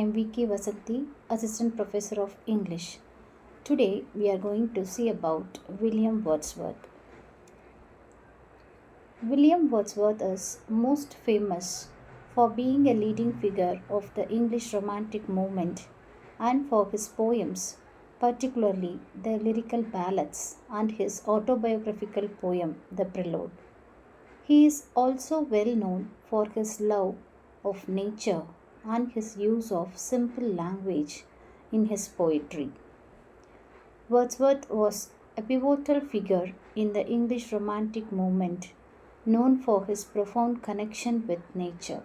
am K.Vasanthi, Assistant Professor of English. Today we are going to see about William Wordsworth. William Wordsworth is most famous for being a leading figure of the English Romantic movement and for his poems, particularly the lyrical ballads and his autobiographical poem, The Prelude. He is also well known for his love of nature and his use of simple language in his poetry. Wordsworth was a pivotal figure in the English Romantic movement, known for his profound connection with nature.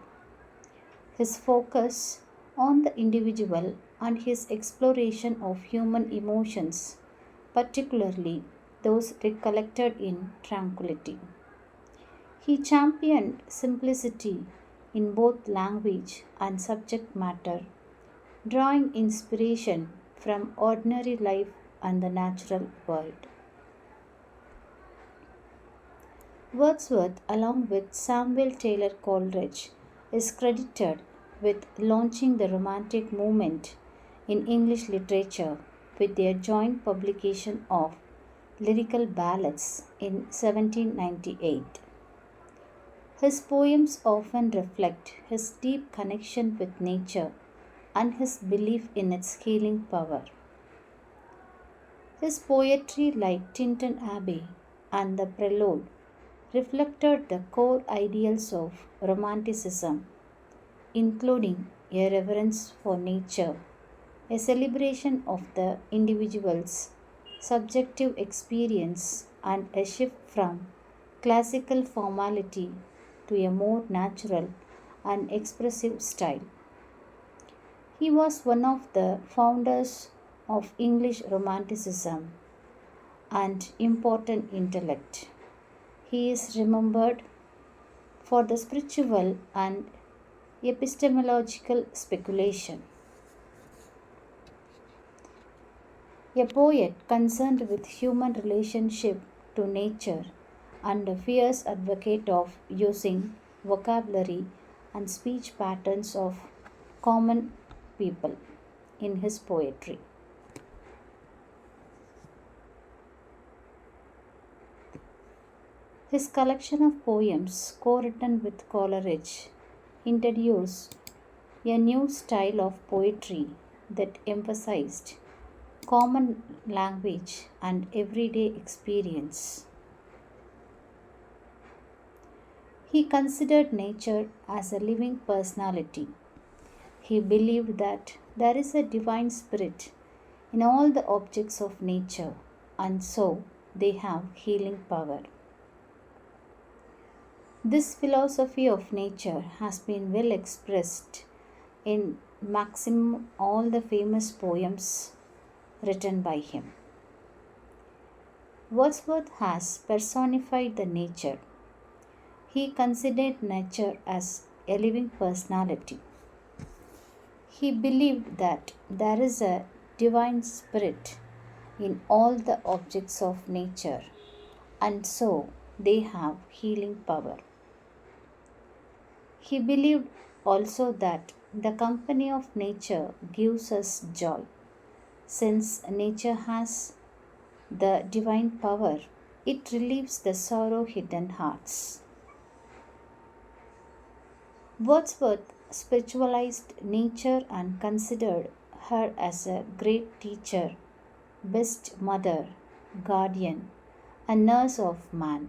His focus on the individual and his exploration of human emotions, particularly those recollected in tranquility. He championed simplicity in both language and subject matter, drawing inspiration from ordinary life and the natural world. Wordsworth, along with Samuel Taylor Coleridge, is credited with launching the Romantic movement in English literature with their joint publication of Lyrical Ballads in 1798. His poems often reflect his deep connection with nature and his belief in its healing power. His poetry, like Tinton Abbey and The Prelude, reflected the core ideals of Romanticism, including a reverence for nature, a celebration of the individual's subjective experience, and a shift from classical formality to a more natural and expressive style. He was one of the founders of English Romanticism and important intellect. He is remembered for the spiritual and epistemological speculation. A poet concerned with human relationship to nature and a fierce advocate of using vocabulary and speech patterns of common people in his poetry. His collection of poems, co-written with Coleridge, introduced a new style of poetry that emphasized common language and everyday experience. He considered nature as a living personality. He believed that there is a divine spirit in all the objects of nature, and so they have healing power. This philosophy of nature has been well expressed in maximum all the famous poems written by him. Wordsworth has personified the nature. He considered nature as a living personality. He believed that there is a divine spirit in all the objects of nature, and so they have healing power. He believed also that the company of nature gives us joy. Since nature has the divine power, it relieves the sorrow-hidden hearts. Wordsworth spiritualized nature and considered her as a great teacher, best mother, guardian, and nurse of man.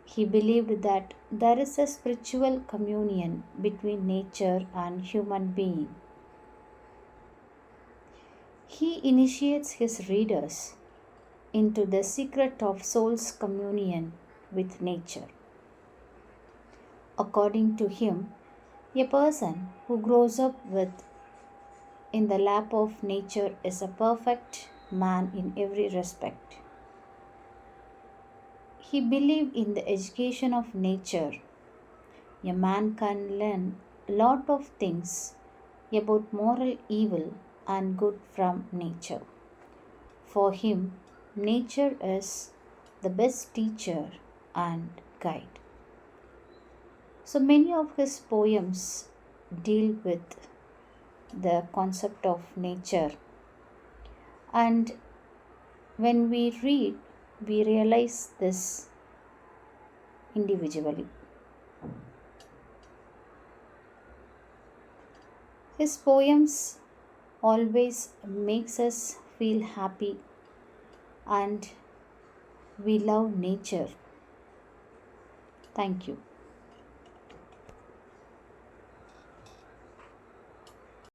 He believed that there is a spiritual communion between nature and human being. He initiates his readers into the secret of soul's communion with nature. According to him, a person who grows up in the lap of nature is a perfect man in every respect. He believed in the education of nature. A man can learn a lot of things about moral evil and good from nature. For him, nature is the best teacher and guide. So many of his poems deal with the concept of nature. And when we read, we realize this individually. His poems always makes us feel happy and we love nature. Thank you.